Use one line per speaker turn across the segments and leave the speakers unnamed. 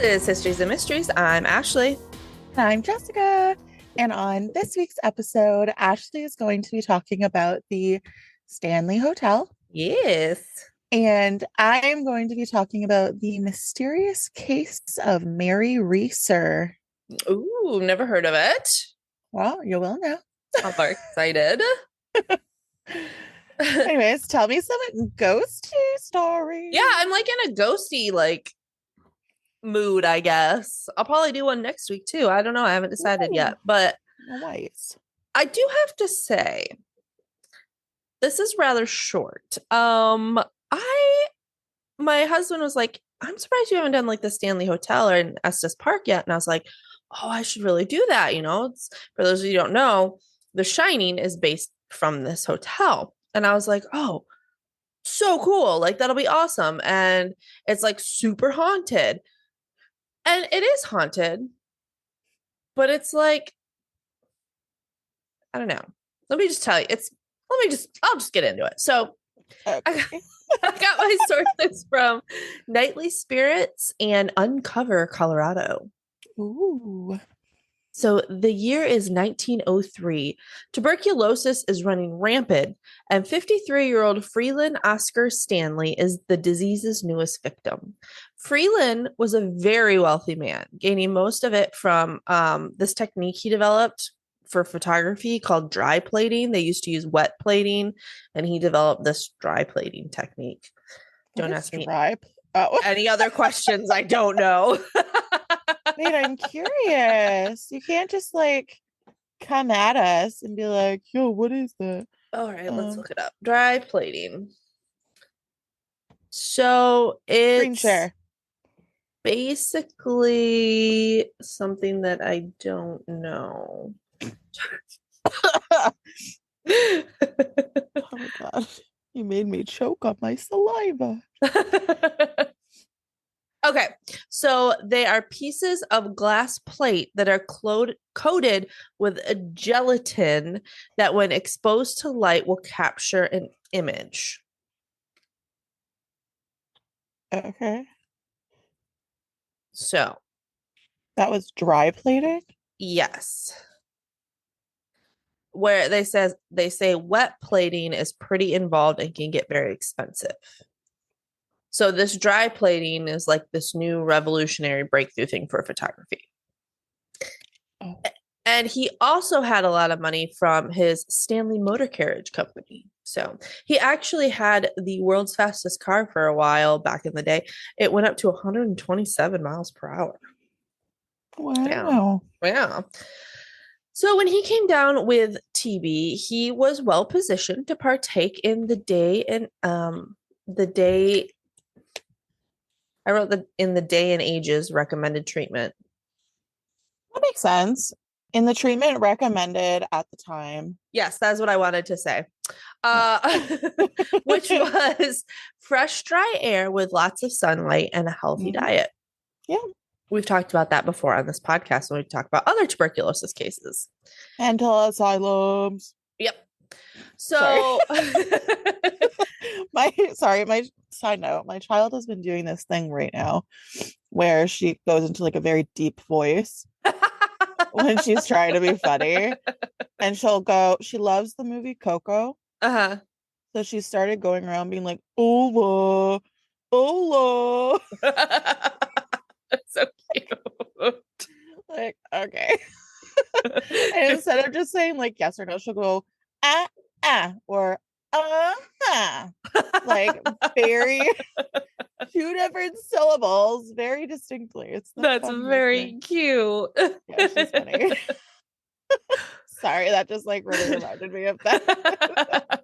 is Histories and Mysteries. I'm Ashley.
And I'm Jessica. And on this week's episode, Ashley is going to be talking about the Stanley Hotel.
Yes.
And I am going to be talking about the mysterious case of Mary Reeser.
Ooh, never heard of it.
Well, you will now.
I'm very excited.
Anyways, tell me some ghosty stories.
Yeah, I'm like in a ghosty mood, I guess. I'll probably do one next week too. I don't know. I haven't decided yet. But
nice.
I do have to say, this is rather short. My husband was like, I'm surprised you haven't done like the Stanley Hotel or in Estes Park yet. And I was like, oh, I should really do that. You know, it's, for those of you who don't know, The Shining is based from this hotel. And I was like, oh, so cool. Like, that'll be awesome. And it's like super haunted. And it is haunted. But it's like, I don't know. Let me just tell you. I'll just get into it. So
Okay.
I got my sources from Nightly Spirits and Uncover Colorado.
Ooh.
So the year is 1903. Tuberculosis is running rampant, and 53-year-old Freeland Oscar Stanley is the disease's newest victim. Freeland was a very wealthy man, gaining most of it from this technique he developed for photography called dry plating. They used to use wet plating, and he developed this dry plating technique. Don't ask me any other questions. I don't know.
Wait, I'm curious. You can't just come at us and be like, yo, what is that?
All right, let's look it up. Dry plating. So it's basically something that I don't know.
Oh my God. You made me choke on my saliva.
Okay, so they are pieces of glass plate that are coated with a gelatin that when exposed to light will capture an image.
Okay.
So.
That was dry plating?
Yes. Where they say wet plating is pretty involved and can get very expensive. So this dry plating is like this new revolutionary breakthrough thing for photography. Oh. And he also had a lot of money from his Stanley Motor Carriage Company. So he actually had the world's fastest car for a while back in the day. It went up to 127 miles per hour.
Wow.
Yeah. So when he came down with TB, he was well positioned to partake in the day and ages recommended treatment.
That makes sense. In the treatment recommended at the time.
Yes, that's what I wanted to say. Which was fresh, dry air with lots of sunlight and a healthy diet.
Yeah.
We've talked about that before on this podcast when we talk about other tuberculosis cases.
Mental asylums.
Yep. So
my side note, my child has been doing this thing right now where she goes into a very deep voice when she's trying to be funny. And she loves the movie Coco.
Uh-huh.
So she started going around being like, Ola, Ola.
That's so cute.
Okay. And instead of just saying yes or no, she'll go or very two different syllables very distinctly.
That's very cute.
Yeah, she's funny. Sorry, that just really reminded me of that.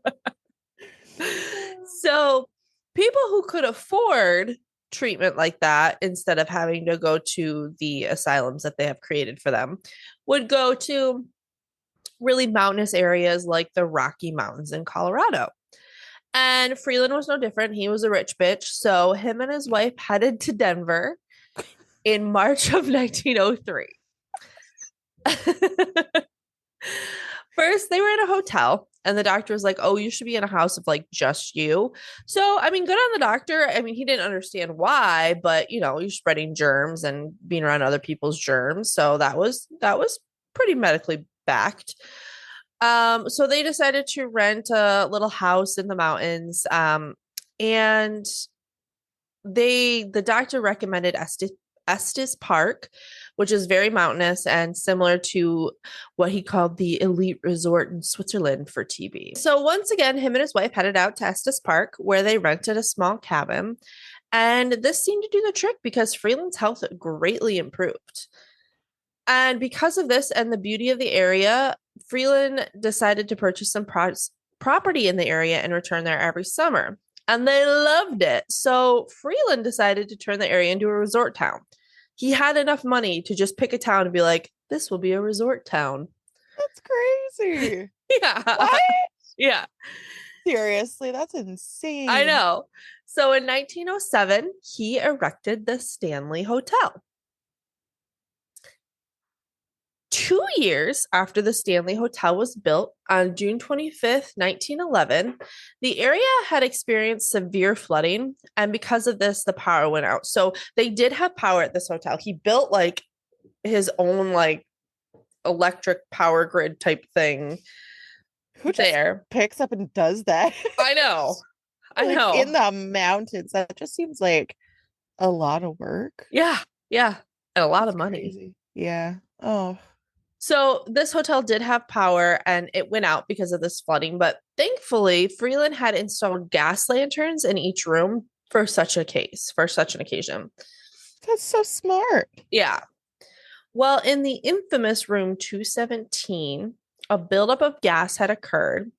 So people who could afford treatment like that, instead of having to go to the asylums that they have created for them, would go to really mountainous areas like the Rocky Mountains in Colorado. And Freeland was no different. He was a rich bitch. So him and his wife headed to Denver in March of 1903. First, they were in a hotel, and the doctor was like, "Oh, you should be in a house of like just you." So, I mean, good on the doctor. I mean, he didn't understand why, but you're spreading germs and being around other people's germs. So that was pretty medically backed. So they decided to rent a little house in the mountains. And the doctor recommended Estes Park, which is very mountainous and similar to what he called the elite resort in Switzerland for TB. So once again, him and his wife headed out to Estes Park, where they rented a small cabin. And this seemed to do the trick because Freeland's health greatly improved. And because of this and the beauty of the area, Freeland decided to purchase some property in the area and return there every summer. And they loved it. So Freeland decided to turn the area into a resort town. He had enough money to just pick a town and be like, this will be a resort town.
That's crazy.
Yeah.
What?
Yeah.
Seriously, that's insane.
I know. So in 1907, he erected the Stanley Hotel. 2 years after the Stanley Hotel was built on June 25th, 1911, the area had experienced severe flooding. And because of this, the power went out. So they did have power at this hotel. He built like his own like electric power grid type thing.
Who just picks up and does that?
I know. I
like
know.
In the mountains. That just seems like a lot of work.
Yeah. Yeah. And a lot of money.
Crazy. Yeah. Oh.
So this hotel did have power and it went out because of this flooding, but thankfully Freeland had installed gas lanterns in each room for such an occasion.
That's so smart.
Yeah. Well, in the infamous room 217, a buildup of gas had occurred,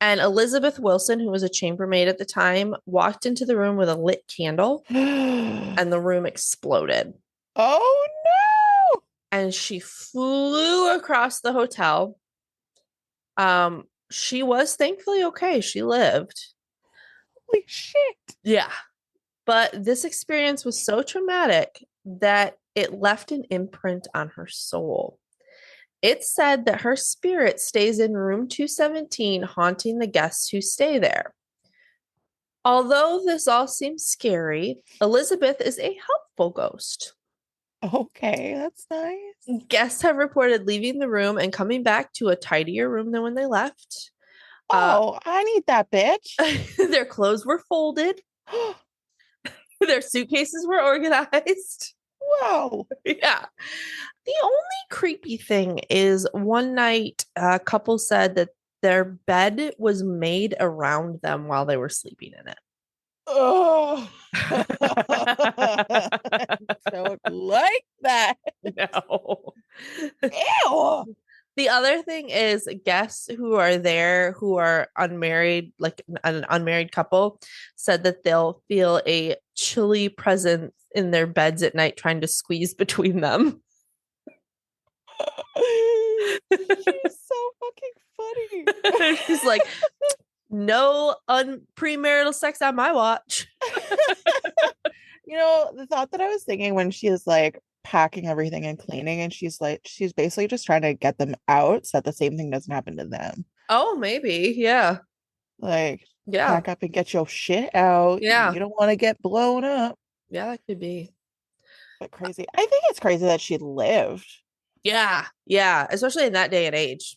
and Elizabeth Wilson, who was a chambermaid at the time, walked into the room with a lit candle and the room exploded.
Oh no!
And she flew across the hotel. She was thankfully okay. She lived.
Holy shit.
Yeah. But this experience was so traumatic that it left an imprint on her soul. It's said that her spirit stays in room 217, haunting the guests who stay there. Although this all seems scary, Elizabeth is a helpful ghost.
Okay, that's nice.
Guests have reported leaving the room and coming back to a tidier room than when they left.
Oh, I need that bitch.
Their clothes were folded. Their suitcases were organized.
Wow.
Yeah. The only creepy thing is one night a couple said that their bed was made around them while they were sleeping in it.
Oh, I don't like that.
No.
Ew.
The other thing is guests who are there who are unmarried, like an unmarried couple, said that they'll feel a chilly presence in their beds at night trying to squeeze between them.
She's so fucking funny.
She's like, no premarital sex on my watch.
The thought that I was thinking when she is like packing everything and cleaning, and she's basically just trying to get them out so that the same thing doesn't happen to them.
Oh, maybe. Yeah.
Like,
yeah.
Pack up and get your shit out.
Yeah.
You don't want to get blown up.
Yeah, that could be.
But crazy. I think it's crazy that she lived.
Yeah. Yeah. Especially in that day and age.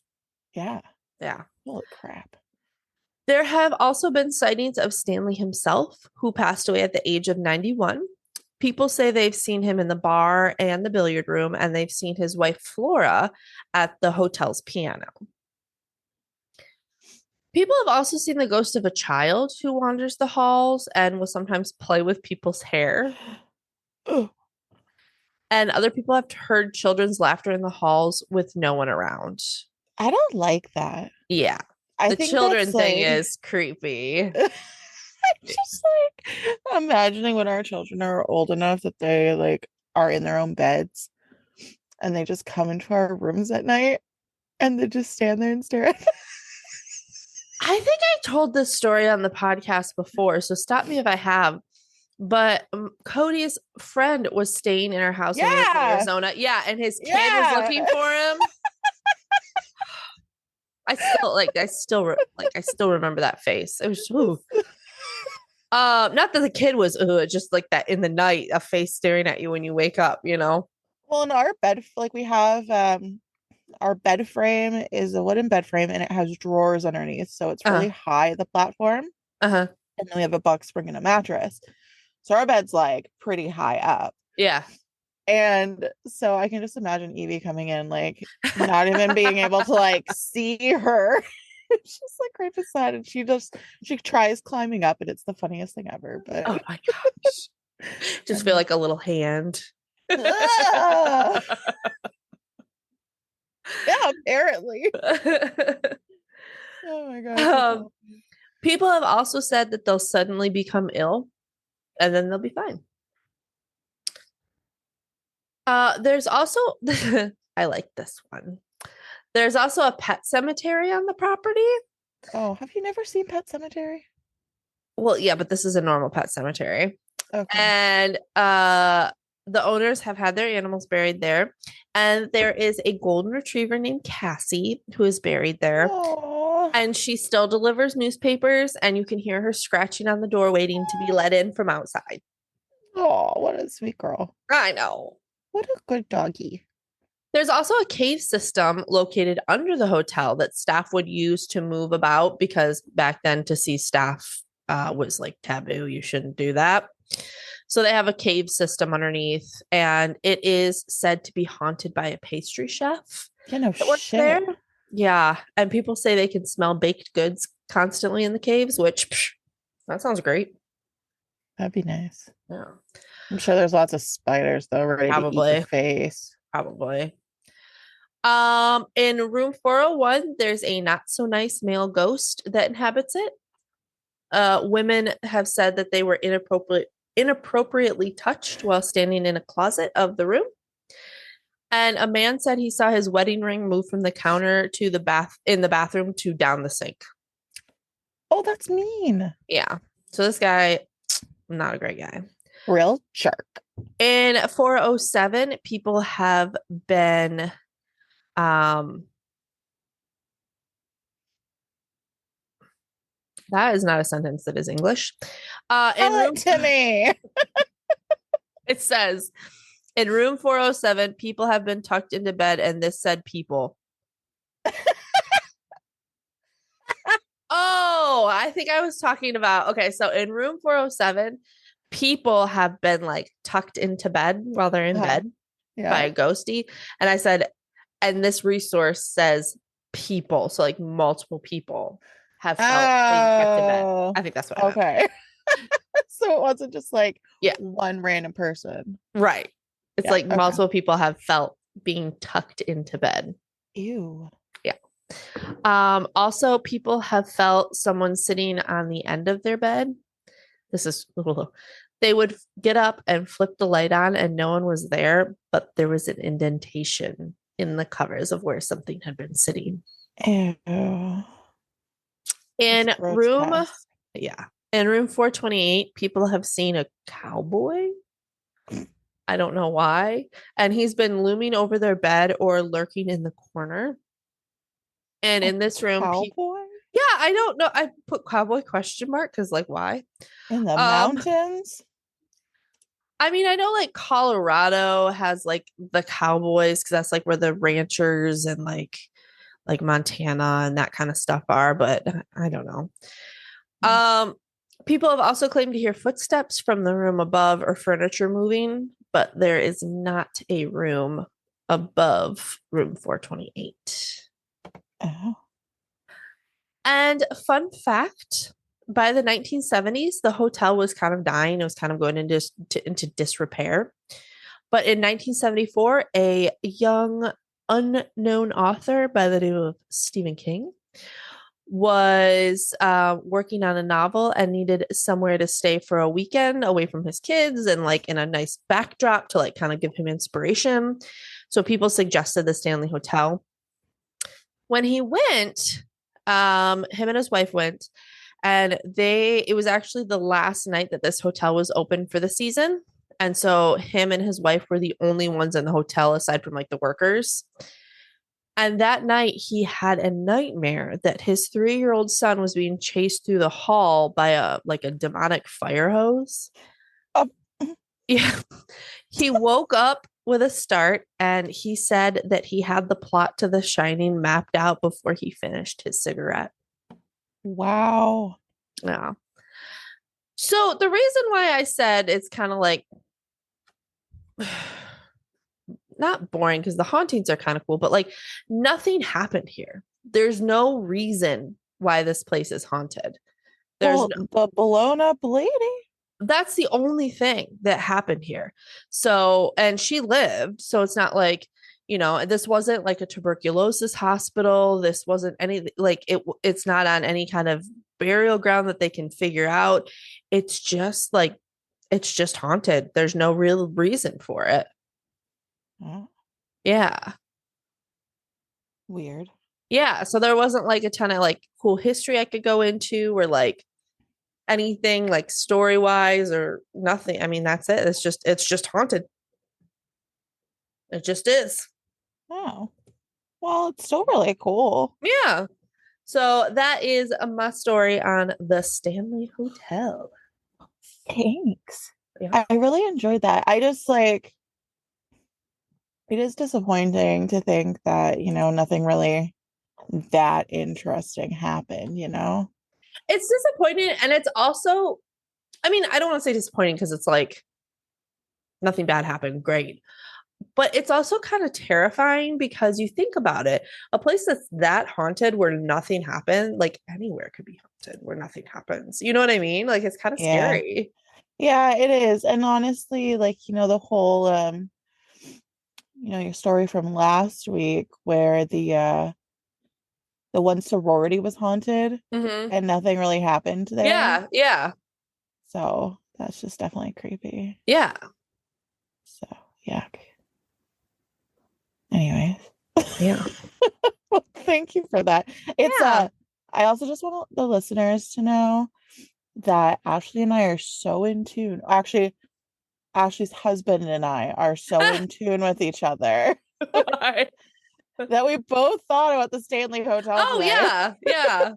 Yeah.
Yeah.
Holy crap.
There have also been sightings of Stanley himself, who passed away at the age of 91. People say they've seen him in the bar and the billiard room, and they've seen his wife, Flora, at the hotel's piano. People have also seen the ghost of a child who wanders the halls and will sometimes play with people's hair. And other people have heard children's laughter in the halls with no one around.
I don't like that.
Yeah. The children thing is creepy.
I'm just like imagining when our children are old enough that they like are in their own beds and they just come into our rooms at night and they just stand there and stare at us.
I think I told this story on the podcast before, so stop me if I have. But Cody's friend was staying in our house when he was in Arizona. Yeah, and his kid was looking for him. I still remember that face. It was ooh. Not that the kid was just like that in the night, a face staring at you when you wake up, you know.
Well, in our bed, like we have our bed frame is a wooden bed frame and it has drawers underneath. So it's
Uh,
really high, the platform.
uh-huh.
And then we have a box spring and a mattress. So our bed's like pretty high up.
Yeah.
And so I can just imagine Evie coming in, like not even being able to like see her. She's like right beside, and she tries climbing up, and it's the funniest thing ever.
Oh
But
my gosh. Just feel like a little hand.
yeah, apparently. Oh my gosh.
um, People have also said that they'll suddenly become ill and then they'll be fine. There's also I like this one. There's also a pet cemetery on the property.
Oh, have you never seen Pet Cemetery?
Well, yeah, but this is a normal pet cemetery.
Okay.
And the owners have had their animals buried there. And there is a golden retriever named Cassie who is buried there.
Oh,
And she still delivers newspapers, and you can hear her scratching on the door waiting to be let in from outside.
oh, what a sweet girl.
I know.
What a good doggy.
There's also a cave system located under the hotel that staff would use to move about because back then to see staff was like taboo. You shouldn't do that. So they have a cave system underneath, and it is said to be haunted by a pastry chef
You know,
that works
shit.
there. Yeah, and people say they can smell baked goods constantly in the caves, which that sounds great.
That'd be nice.
Yeah,
I'm sure there's lots of spiders though, ready to eat your
probably,
face.
probably. In room 401, there's a not so nice male ghost that inhabits it. Women have said that they were inappropriately touched while standing in a closet of the room. And a man said he saw his wedding ring move from the counter to the bathroom to down the sink.
Oh, that's mean.
Yeah. So this guy, not a great guy.
Real jerk.
In 407, people have been that is not a sentence that is English.
Tell it to me.
It says in room 407, people have been tucked into bed, and this said people. Oh, I think I was talking about. Okay, so in room 407, people have been like tucked into bed while they're in bed by a ghostie. And I said, and this resource says people. So like multiple people have felt being kept in bed. I think that's what I meant.
Okay. So it wasn't just like
Yeah.
one random person.
Right. It's
Yeah,
like
okay.
multiple people have felt being tucked into bed.
Ew.
Yeah. Also, people have felt someone sitting on the end of their bed. This is they would get up and flip the light on and no one was there, but there was an indentation in the covers of where something had been sitting.
Ew.
In
That's
room,
grotesque.
yeah. In room 428, people have seen a cowboy. I don't know why. And he's been looming over their bed or lurking in the corner. And in this room,
Cowboy?
yeah, I don't know. I put cowboy question mark because like why?
In the mountains?
I mean, I know like Colorado has like the cowboys because that's like where the ranchers and like Montana and that kind of stuff are, but I don't know. People have also claimed to hear footsteps from the room above or furniture moving, but there is not a room above room 428.
Oh.
And fun fact, by the 1970s, the hotel was kind of dying. It was kind of going into disrepair. But in 1974, a young unknown author by the name of Stephen King was working on a novel and needed somewhere to stay for a weekend away from his kids and like in a nice backdrop to like kind of give him inspiration. So people suggested the Stanley Hotel. When he went, him and his wife went, and it was actually the last night that this hotel was open for the season. And so him and his wife were the only ones in the hotel aside from like the workers. And that night, he had a nightmare that his 3-year-old son was being chased through the hall by a demonic fire hose.
Uh,
Yeah. He woke up with a start and he said that he had the plot to The Shining mapped out before he finished his cigarette.
wow.
Yeah. So the reason why I said it's kind of like not boring because the hauntings are kind of cool, but like nothing happened here. There's no reason why this place is haunted. There's
Well,
no,
the blown up lady.
that's the only thing that happened here. So, and she lived, so it's not like, this wasn't like a tuberculosis hospital. This wasn't any like it's not on any kind of burial ground that they can figure out. It's just like it's just haunted. There's no real reason for it.
Oh,
Yeah.
weird.
Yeah, so there wasn't like a ton of like cool history I could go into or like anything like story wise or nothing. I mean, that's it. It's just haunted. It just is.
Oh, well, it's still really cool.
Yeah. So that is my story on the Stanley Hotel.
Thanks.
Yeah.
I really enjoyed that. I just like it is disappointing to think that, nothing really that interesting happened,
It's disappointing and it's also I mean, I don't want to say disappointing because it's like nothing bad happened. Great. But it's also kind of terrifying because you think about it, a place that's that haunted where nothing happened, like anywhere could be haunted where nothing happens. You know what I mean? Like it's kind of
Yeah.
scary.
Yeah, it is. And honestly, like, the whole your story from last week where the one sorority was haunted
Mm-hmm.
and nothing really happened there.
Yeah, yeah,
So that's just definitely creepy.
yeah,
So, yuck. Anyways.
yeah,
Well, thank you for that. It's
yeah.
I also just want the listeners to know that Ashley and I are so in tune. Actually, Ashley's husband and I are so in tune with each other
Why?
that we both thought about the Stanley Hotel
Oh
today.
yeah, yeah.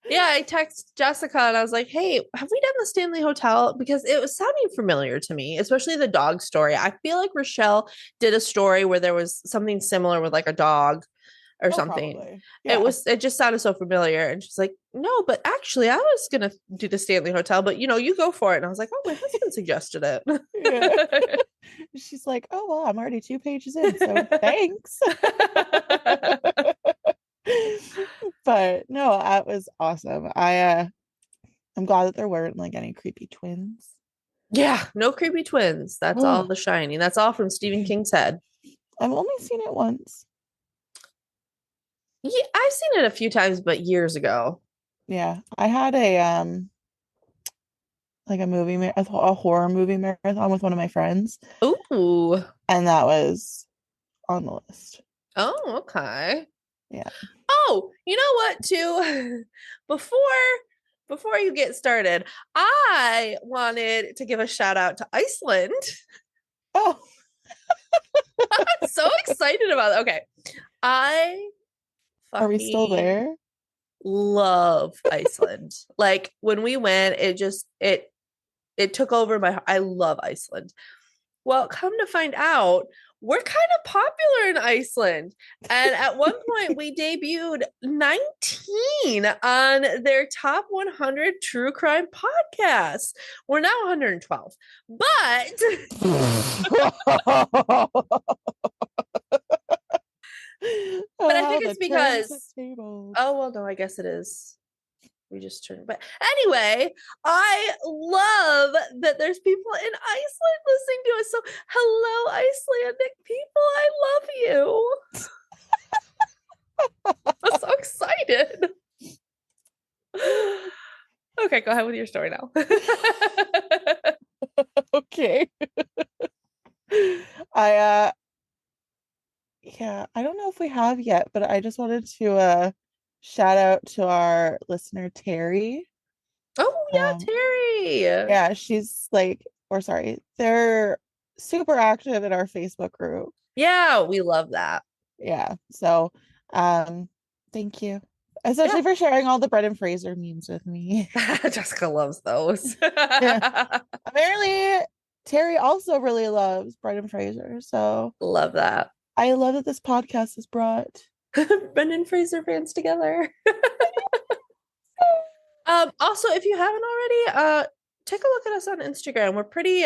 Yeah, I texted Jessica and I was like, "Hey, have we done the Stanley Hotel?" Because it was sounding familiar to me, especially the dog story. I feel like Rochelle did a story where there was something similar with like a dog or
Oh,
something.
probably.
It
Yeah.
was it just sounded so familiar. And she's like, "No, but actually I was gonna do the Stanley Hotel, but you go for it." And I was like, "Oh, my husband suggested
Yeah.
it."
She's like, "Oh, well, I'm already 2 pages in, so thanks." But no, that was awesome. I'm glad that there weren't like any creepy twins.
Yeah, no creepy twins. That's all The Shining. That's all from Stephen King's head.
I've only seen it once.
Yeah, I've seen it a few times, but years ago.
Yeah, I had like a horror movie marathon with one of my friends,
Ooh.
and that was on the list.
Oh, okay.
Yeah.
Oh, you know what, too? Before before you get started, I wanted to give a shout out to Iceland.
Oh,
I'm so excited about it. Okay. I
are we still
fucking
there?
love Iceland. Like when we went, it took over I love Iceland. Well, come to find out, we're kind of popular in Iceland. And at one point, we debuted 19 on their top 100 true crime podcasts. We're now 112. But but I
How
think
the
it's because
turntables.
oh well no, I guess it is. We just turned but anyway, I love that there's people in Iceland listening to us. So hello, Icelandic people. I love you. I'm so excited. Okay, go ahead with your story now.
Okay. I yeah, I don't know if we have yet, but I just wanted to shout out to our listener Terry.
Oh yeah,
Um
Terry.
yeah, she's like, or sorry, they're super active in our Facebook group.
Yeah, we love that.
Yeah. So, thank you.
Yeah.
Especially for sharing all the Brendan Fraser memes with me.
Jessica loves those.
Yeah. Apparently, Terry also really loves Brendan Fraser. So
Love that.
I love that this podcast has brought.
Brendan Fraser fans together. Also, if you haven't already, take a look at us on Instagram. We're pretty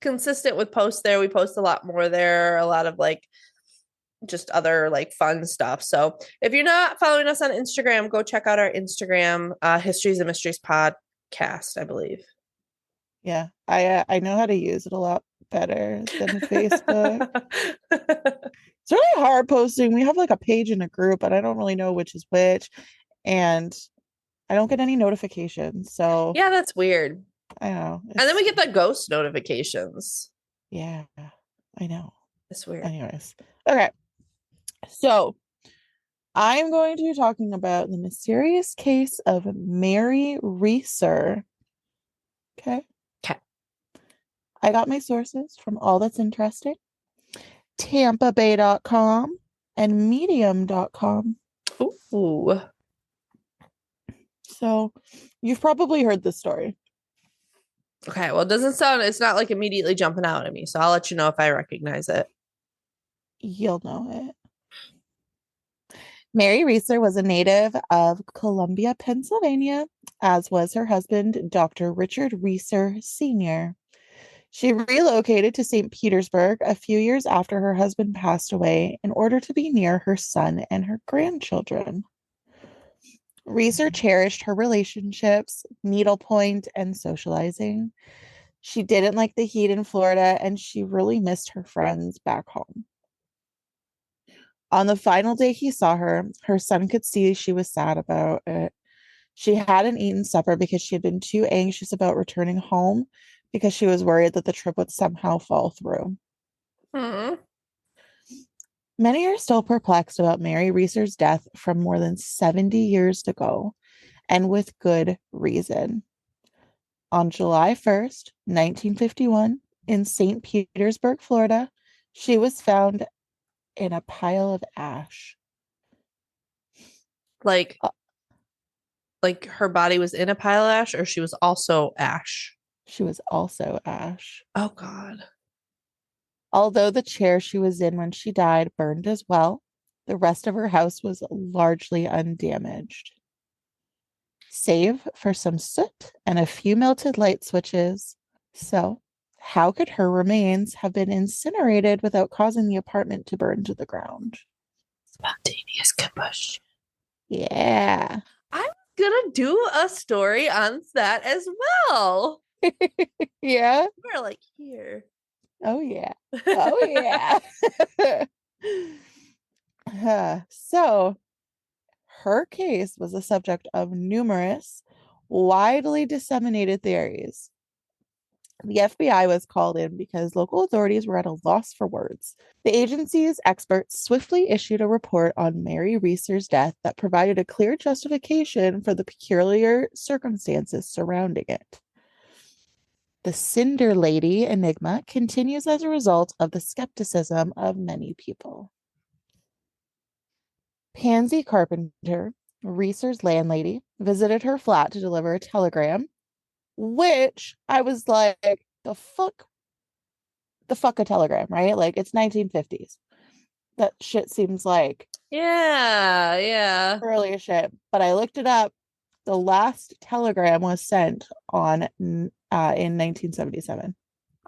consistent with posts there. We post a lot more there, a lot of like just other like fun stuff. So if you're not following us on Instagram, go check out our Instagram, Histories and Mysteries podcast, I believe.
Yeah, I know how to use it a lot better than Facebook. It's really hard posting. We have like a page in a group, but I don't really know which is which, and I don't get any notifications. So
Yeah, that's weird.
I don't know.
And then
It's
we get the ghost notifications.
yeah, I know.
It's weird.
Anyways, okay. So I'm going to be talking about the mysterious case of Mary Reeser. Okay.
Okay.
I got my sources from All That's Interesting, TampaBay.com, and Medium.com.
Ooh.
So you've probably heard this story.
Okay. Well, it doesn't sound, it's not like immediately jumping out at me. So I'll let you know if I recognize it.
You'll know it. Mary Reeser was a native of Columbia, Pennsylvania, as was her husband, Dr. Richard Reeser Sr. She relocated to St. Petersburg a few years after her husband passed away in order to be near her son and her grandchildren. Reeser cherished her relationships, needlepoint, and socializing. She didn't like the heat in Florida, and she really missed her friends back home. On the final day he saw her, her son could see she was sad about it. She hadn't eaten supper because she had been too anxious about returning home because she was worried that the trip would somehow fall through.
Hmm.
Many are still perplexed about Mary Reeser's death from more than 70 years ago, and with good reason. On July 1st, 1951, in St. Petersburg, Florida, she was found in a pile of ash.
Like,
Uh,
like her body was in a pile of ash, or she was also ash.
She was also ash.
Oh God.
Although the chair she was in when she died burned as well, the rest of her house was largely undamaged, save for some soot and a few melted light switches. So, how could her remains have been incinerated without causing the apartment to burn to the ground?
Spontaneous combustion.
Yeah.
I'm gonna do a story on that as well.
Yeah.
We're like here.
Oh, yeah. Oh, yeah. So, her case was the subject of numerous, widely disseminated theories. The FBI was called in because local authorities were at a loss for words. The agency's experts swiftly issued a report on Mary Reeser's death that provided a clear justification for the peculiar circumstances surrounding it. The Cinder Lady enigma continues as a result of the skepticism of many people. Pansy Carpenter, Reeser's landlady, visited her flat to deliver a telegram, which I was like, the fuck? The fuck a telegram, right? Like it's 1950s. That shit seems like
Yeah, yeah.
earlier shit. But I looked it up. The last telegram was sent on in 1977.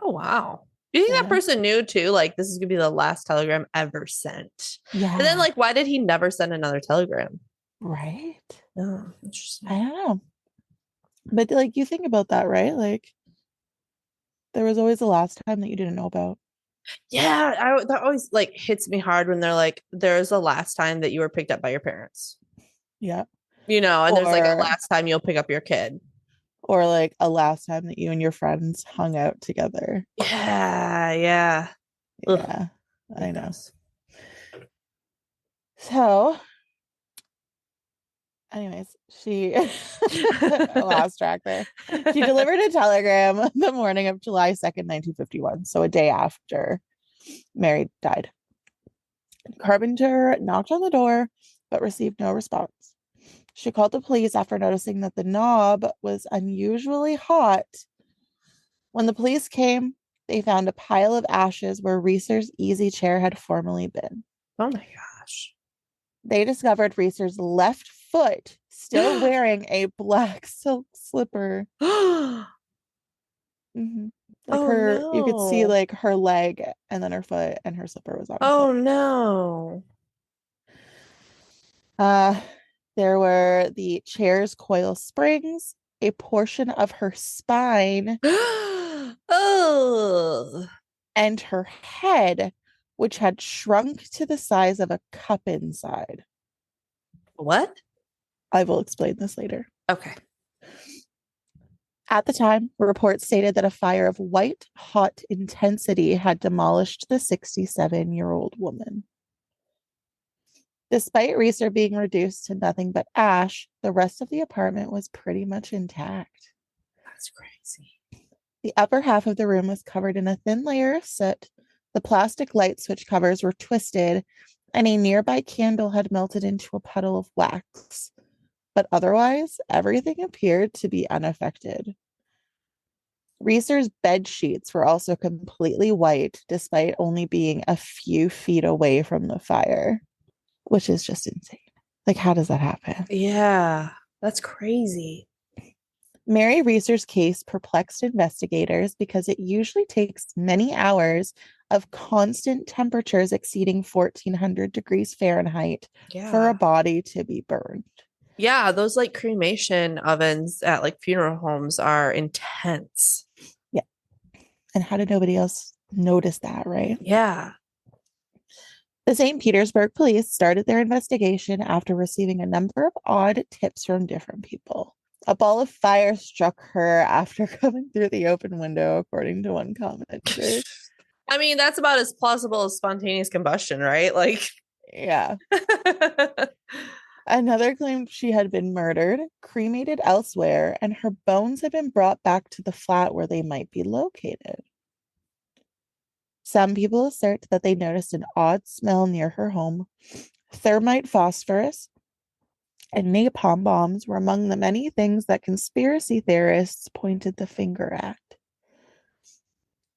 Oh wow. Do you think that
Yeah.
person knew too? Like this is gonna be the last telegram ever sent. And then
Yeah.
like why did he never send another telegram?
Right.
Oh,
I
interesting.
don't know. But like you think about that, right? Like there was always the last time that you didn't know about.
Yeah, that always like hits me hard when they're like, there's the last time that you were picked up by your parents.
Yeah.
And there's like a
Or
last time you'll pick up your kid.
like a last time that you and your friends hung out together.
Yeah, yeah. Ugh,
Yeah. I know.
gross.
So anyways, she lost track there. She delivered a telegram the morning of July 2nd, 1951. So a day after Mary died. Carpenter knocked on the door but received no response. She called the police after noticing that the knob was unusually hot. When the police came, they found a pile of ashes where Reeser's easy chair had formerly been.
Oh my gosh.
They discovered Reeser's left foot still wearing a black silk slipper. Mm-hmm. Like
Oh
her, you could see
no.
like her leg and then her foot, and her slipper was on her foot.
Oh no.
Uh, there were the chair's coil springs, a portion of her spine,
Oh.
and her head, which had shrunk to the size of a cup inside.
What?
I will explain this later.
Okay.
At the time, reports stated that a fire of white hot intensity had demolished the 67-year-old woman. Despite Reeser being reduced to nothing but ash, the rest of the apartment was pretty much intact.
That's crazy.
The upper half of the room was covered in a thin layer of soot. The plastic light switch covers were twisted, and a nearby candle had melted into a puddle of wax. But otherwise, everything appeared to be unaffected. Reeser's bed sheets were also completely white, despite only being a few feet away from the fire, which is just insane. Like, how does that happen?
Yeah, that's crazy.
Mary Reeser's case perplexed investigators because it usually takes many hours of constant temperatures exceeding 1400 degrees Fahrenheit for a
Yeah.
body to be burned.
Yeah, those like cremation ovens at like funeral homes are intense.
Yeah. And how did nobody else notice that, right?
Yeah.
The St. Petersburg police started their investigation after receiving a number of odd tips from different people. A ball of fire struck her after coming through the open window, according to one commenter.
I mean, that's about as plausible as spontaneous combustion, right? Like,
Yeah. Another claimed she had been murdered, cremated elsewhere, and her bones had been brought back to the flat where they might be located. Some people assert that they noticed an odd smell near her home. Thermite phosphorus and napalm bombs were among the many things that conspiracy theorists pointed the finger at.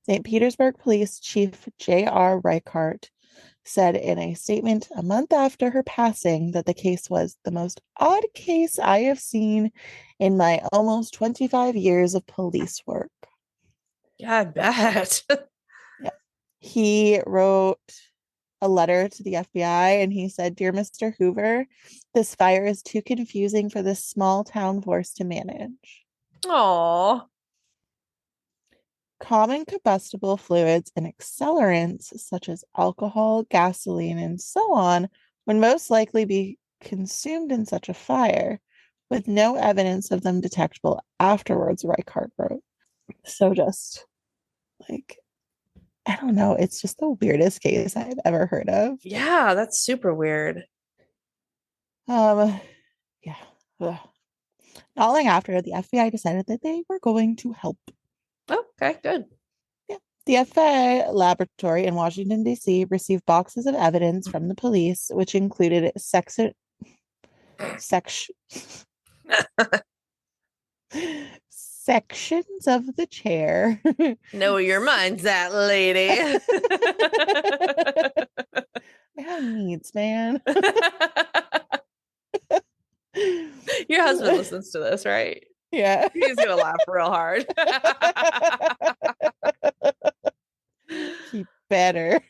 St. Petersburg Police Chief J.R. Reichart said in a statement a month after her passing that the case was the most odd case I have seen in my almost 25 years of police work.
yeah, I bet.
Yeah. He wrote a letter to the FBI and he said, "Dear Mr. Hoover, this fire is too confusing for this small town force to manage."
Aw.
Common combustible fluids and accelerants such as alcohol, gasoline, and so on would most likely be consumed in such a fire, with no evidence of them detectable afterwards, Reichart wrote. So just like, I don't know, it's just the weirdest case I've ever heard of.
Yeah, that's super weird.
Yeah. Ugh. Not long after, the FBI decided that they were going to help.
Oh, okay, good.
Yeah. The FBI laboratory in Washington, D.C. received boxes of evidence from the police, which included section sections of the chair.
Know where your mind's at, lady.
I have needs, man.
Your husband listens to this, right?
Yeah.
He's gonna laugh real hard.
He better.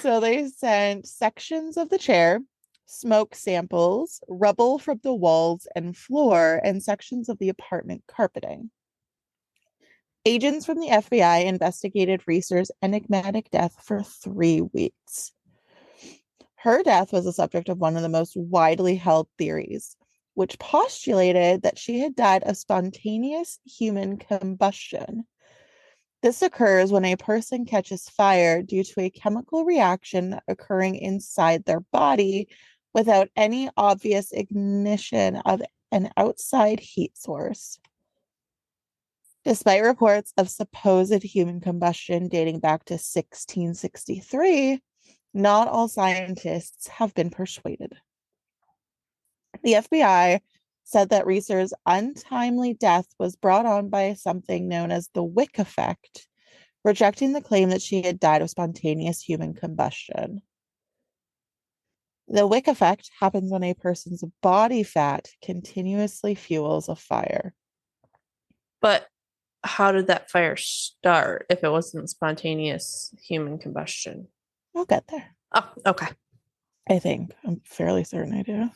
So they sent sections of the chair, smoke samples, rubble from the walls and floor, and sections of the apartment carpeting. Agents from the FBI investigated Reeser's enigmatic death for 3 weeks. Her death was the subject of one of the most widely held theories, which postulated that she had died of spontaneous human combustion. This occurs when a person catches fire due to a chemical reaction occurring inside their body without any obvious ignition of an outside heat source. Despite reports of supposed human combustion dating back to 1663, not all scientists have been persuaded. The FBI said that Reeser's untimely death was brought on by something known as the Wick effect, rejecting the claim that she had died of spontaneous human combustion. The Wick effect happens when a person's body fat continuously fuels a fire.
But how did that fire start if it wasn't spontaneous human combustion?
I'll get there.
Oh, okay.
I think. I'm fairly certain I do.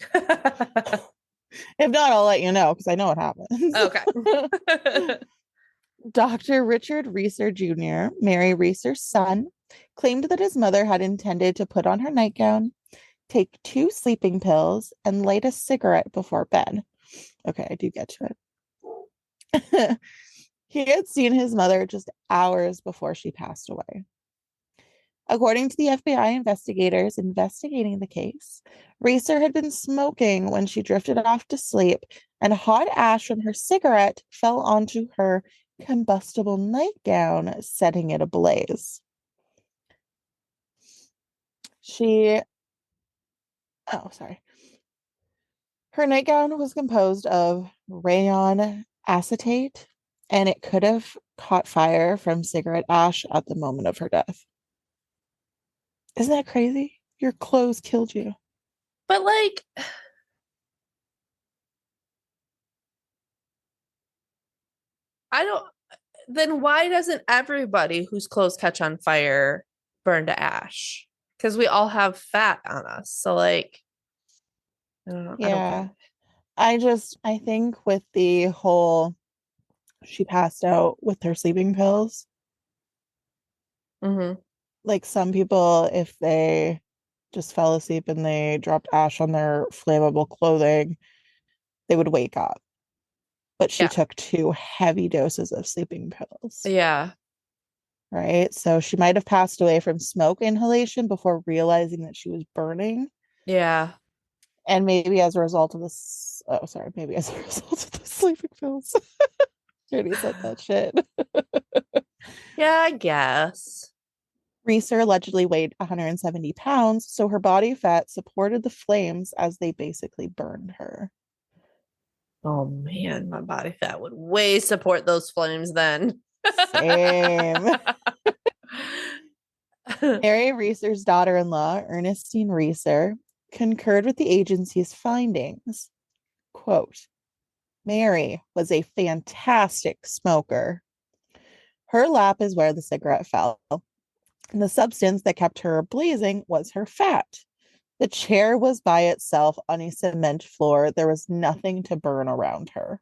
If not, I'll let you know because I know what happens.
Okay.
Dr. Richard Reeser Jr., Mary Reeser's son, claimed that his mother had intended to put on her nightgown, take 2 sleeping pills, and light a cigarette before bed. Okay, I do get to it. He had seen his mother just hours before she passed away. According to the FBI investigators investigating the case, Reeser had been smoking when she drifted off to sleep, and hot ash from her cigarette fell onto her combustible nightgown, setting it ablaze. Her nightgown was composed of rayon acetate, and it could have caught fire from cigarette ash at the moment of her death. Isn't that crazy? Your clothes killed you.
But like, I don't, then why doesn't everybody whose clothes catch on fire burn to ash? Because we all have fat on us. So like, I don't know. I don't get
Yeah.
it.
I think with the whole she passed out with her sleeping pills,
Mm-hmm.
like some people, if they just fell asleep and they dropped ash on their flammable clothing, they would wake up. But she
Yeah.
took 2 heavy doses of sleeping pills,
Yeah.
right? So she might have passed away from smoke inhalation before realizing that she was burning.
Yeah.
And maybe as a result of this, oh, sorry, maybe as a result of the sleeping pills. I already said that shit.
Yeah, I guess.
Reeser allegedly weighed 170 pounds, so her body fat supported the flames as they basically burned her.
Oh man, my body fat would way support those flames then.
Same. Mary Reeser's daughter in law, Ernestine Reeser, concurred with the agency's findings. Quote, Mary was a fantastic smoker. Her lap is where the cigarette fell. And the substance that kept her blazing was her fat. The chair was by itself on a cement floor. There was nothing to burn around her.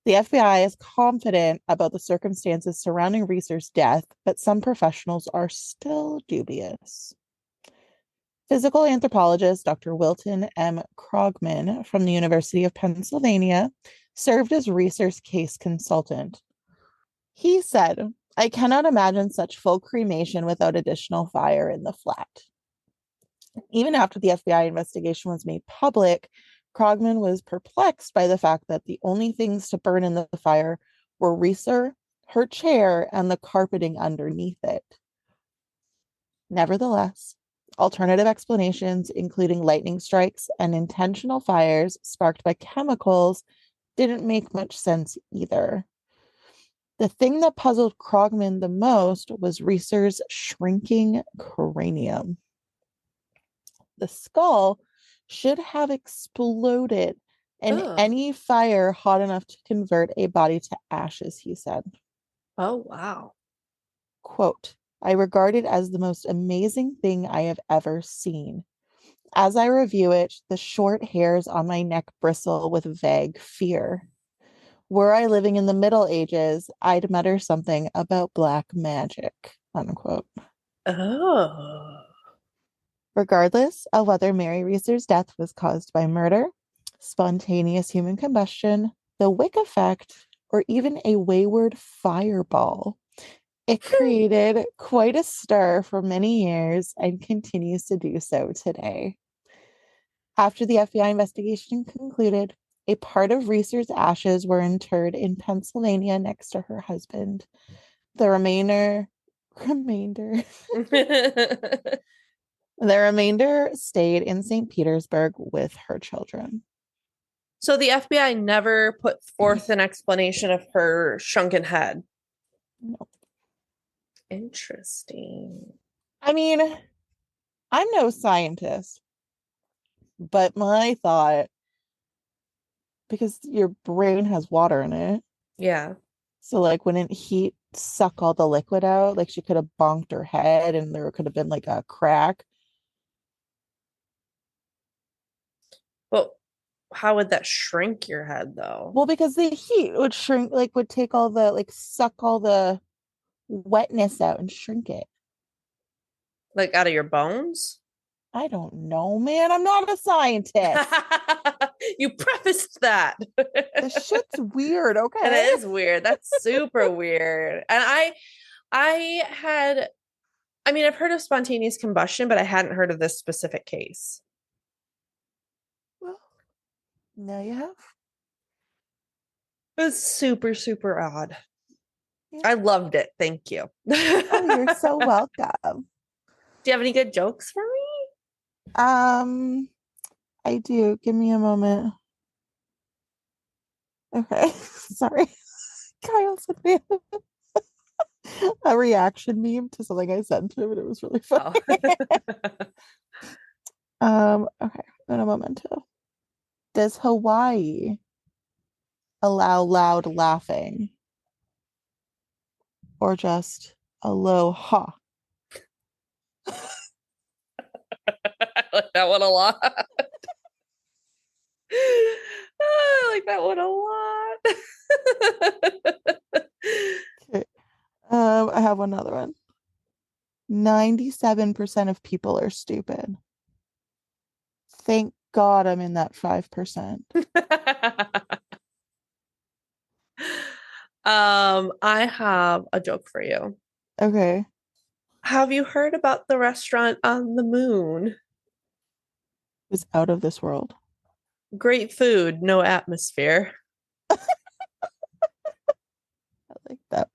The FBI is confident about the circumstances surrounding Reeser's death, but some professionals are still dubious. Physical anthropologist Dr. Wilton M. Krogman from the University of Pennsylvania served as Reeser's case consultant. He said, I cannot imagine such full cremation without additional fire in the flat. Even after the FBI investigation was made public, Krogman was perplexed by the fact that the only things to burn in the fire were Reeser, her chair, and the carpeting underneath it. Nevertheless, alternative explanations, including lightning strikes and intentional fires sparked by chemicals, didn't make much sense either. The thing that puzzled Krogman the most was Reeser's shrinking cranium. The skull should have exploded in
Ugh.
any fire hot enough to convert a body to ashes, he said.
Oh wow.
Quote, I regard it as the most amazing thing I have ever seen. As I review it, the short hairs on my neck bristle with vague fear. Were I living in the Middle Ages, I'd mutter something about black magic, unquote.
Oh.
Regardless of whether Mary Reeser's death was caused by murder, spontaneous human combustion, the Wick effect, or even a wayward fireball, it created quite a stir for many years and continues to do so today. After the FBI investigation concluded, A part of Reeser's ashes were interred in Pennsylvania next to her husband. The remainder the remainder stayed in St. Petersburg with her children.
So the FBI never put forth an explanation of her shrunken head.
No.
Interesting.
I mean, I'm no scientist, but my thought, because your brain has water in it.
Yeah.
So like wouldn't heat suck all the liquid out? Like she could have bonked her head and there could have been like a crack.
But how would that shrink your head though?
Well, because the heat would shrink, like would take all the, like suck all the wetness out and shrink it.
Like out of your bones?
I don't know, man. I'm not a scientist.
You prefaced that.
This shit's weird, okay?
It is weird. That's super weird. And I've heard of spontaneous combustion, but I hadn't heard of this specific case.
Well, now you have.
It was super, super odd.
Yeah.
I loved it. Thank you.
Oh, you're so welcome.
Do you have any good jokes for me?
I do. Give me a moment. Okay. Sorry. Kyle sent me a reaction meme to something I sent to him, and it was really funny. Okay. In a momento. Does Hawaii allow loud laughing? Or just aloha?
I like that one a lot. I like that one a lot.
Okay. I have another one. 97% of people are stupid. Thank God I'm in that 5%.
I have a joke for you.
Okay.
Have you heard about the restaurant on the moon?
It's out of this world.
Great food, no atmosphere.
I like that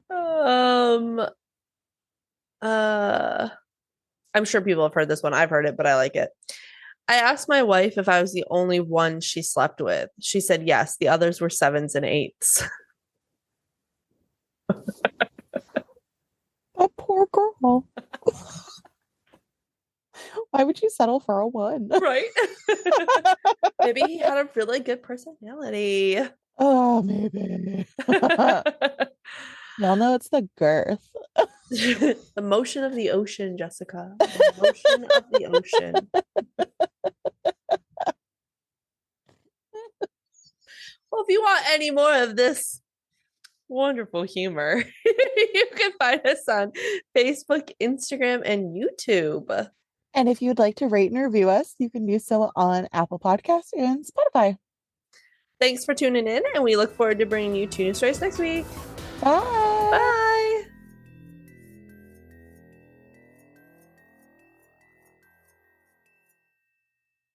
one.
I'm sure people have heard this one. I've heard it, but I like it. I asked my wife if I was the only one she slept with. She said yes. The others were sevens and eights.
That poor girl. Why would you settle for a one?
Right? Maybe he had a really good personality.
Oh, maybe. Y'all know it's the girth.
The motion of the ocean, Jessica. The motion of the ocean. Well, if you want any more of this wonderful humor, you can find us on Facebook, Instagram, and YouTube.
And if you'd like to rate and review us, you can do so on Apple Podcasts and Spotify.
Thanks for tuning in, and we look forward to bringing you 2 new stories next week.
Bye.
Bye.